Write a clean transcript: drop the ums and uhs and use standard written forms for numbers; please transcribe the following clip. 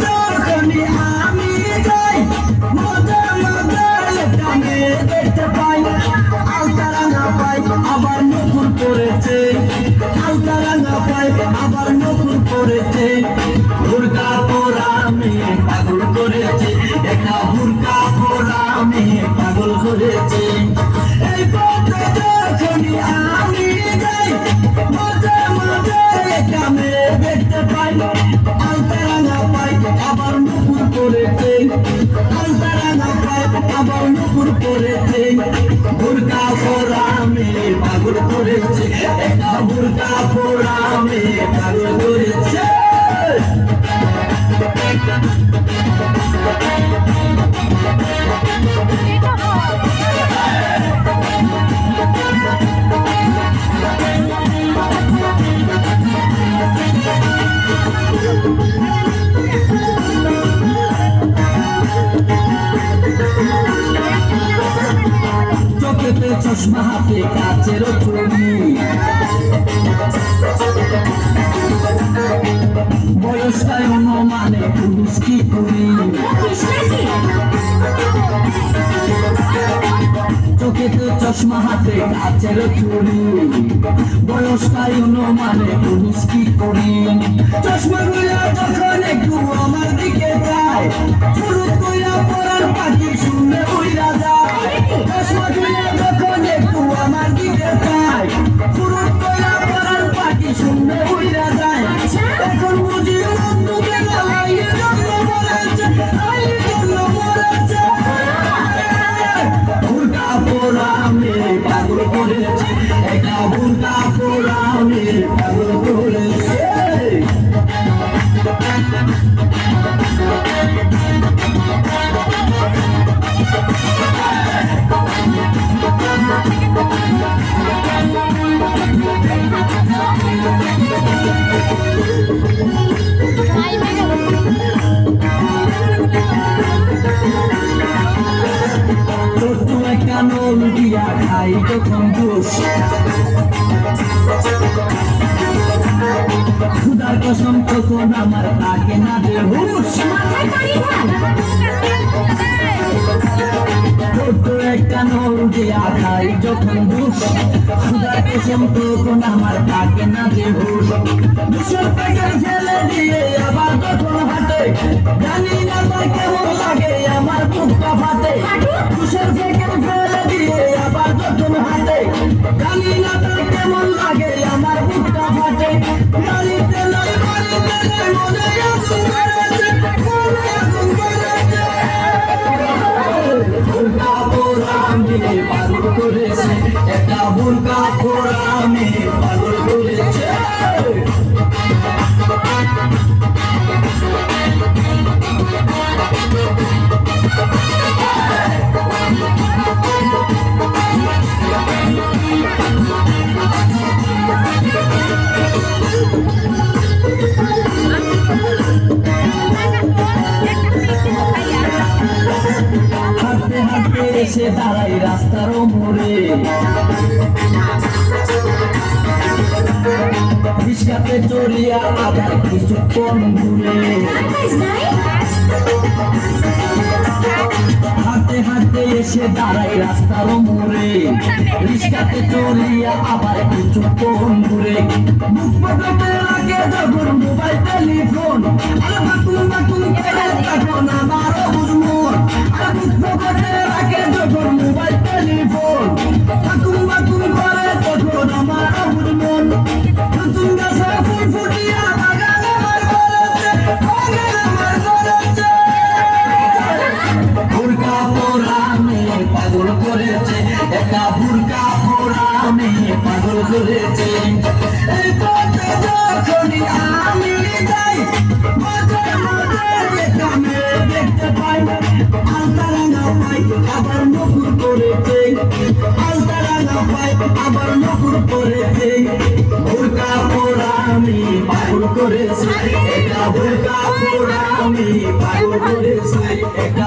যখনই আমি যাই মজা মজা একটা মেয়ে দেখতে পাই আলতারাঙা পাই আবার নকুল পড়েছে আলতারাঙা পাই আবার নকুল পড়েছে বুরকা পরা মেয়ে পাগল করেছে একটা বুরকা পরা মেয়ে পাগল করেছে এই পথে যখনই আমি যাই মজা মজা একটা মেয়ে দেখতে পাই আলতারাঙা পাই আবার নকুল পড়েছে আলতারাঙা পাই আবার নকুল পড়েছে বুরকা পরা মেয়ে পাগল করেছে একটা বুরকা পরা মেয়ে পাগল করেছে চোখেতে চশমা হাতে কাচের ছবি বয়সটাই অনুমানে পুরুষ কি করি চোখেতে চশমা হাতে কাচের ছবি বয়সটাই অনুমানে পুরুষ কি করি চশমা গুলা যখন একটু আমার দিকে যায় শুরু কইরা পড়ার পাখি শুনে উইরা যায় চশমা গুলা যখন একটু আমার দিকে যায় শুরু কইরা পড়ার পাখি শুনে উইরা যায় এখন বুঝি বন্ধু গেলা আইয়ে জন্য মরেছে আইয়ে জন্য মরেছে বুরকা পরা মেয়ে পাগল করেছে একটা বুরকা পরা মেয়ে পাগল করেছে দিয়া খাই যখন জোশ খুদার কসম তখন আমার থাকে না যে হুশ ছোট্ট একটা নল দিয়া খাই যখন জোশ খুদার কসম তখন আমার থাকে না যে হুশ দুশোর প্যাকেট ফেলে দিয়ে আবার যখন হাঁটে জানি না তার কেমন লাগে আমার বুকটা ফাটে দুশোর প্যাকেট ফেলে দিয়ে আবার যখন হাঁটে জানি না তার কেমন লাগে আমার বুকটা ফাটে গাড়িতে নাই বাড়িতে নাই মনে আগুন ধরেছে মনে আগুন ধরেছে বুরকা পরা মেয়ে পাগল করেছে একটা বুরকা পরা মেয়ে পাগল করেছে হাঁটতে হাঁটতে এসে দাঁড়াই রাস্তার মোড়ে রিস্কাতে চড়িয়া আবার কিছুক্ষণ ঘুরে হাঁটতে হাঁটতে এসে দাঁড়াই রাস্তার মোড়ে রিস্কাতে চড়িয়া আবার কিছুক্ষণ ঘুরে মুখ পকেটে রাখে যখন মোবাইল টেলিফোন আর বাকুল বাকুল করে তখন আমারও বুঝমন আর মুখ পকেটে রাখে যখন মোবাইল টেলিফোন বাকুল বাকুল করে তখন আমারও বুঝমন নতুন গাছে ফুল ফুটিয়া বাগান আমার করেছে বাগান আমার করেছে বুরকা পরা মেয়ে পাগল করেছে একটা বুরকা পরা মেয়ে পাগল করেছে এই পথে যখনই আমি যাই মজা মজা একটা মেয়ে দেখতে পাই আলতারাঙা পাই আবার নকুল করেছে আলতারাঙা পাই আবার নকুল করেছে বুরকা পরা মেয়ে পাগল করেছে একটা বুরকা পরা মেয়ে পাগল করেছে একটা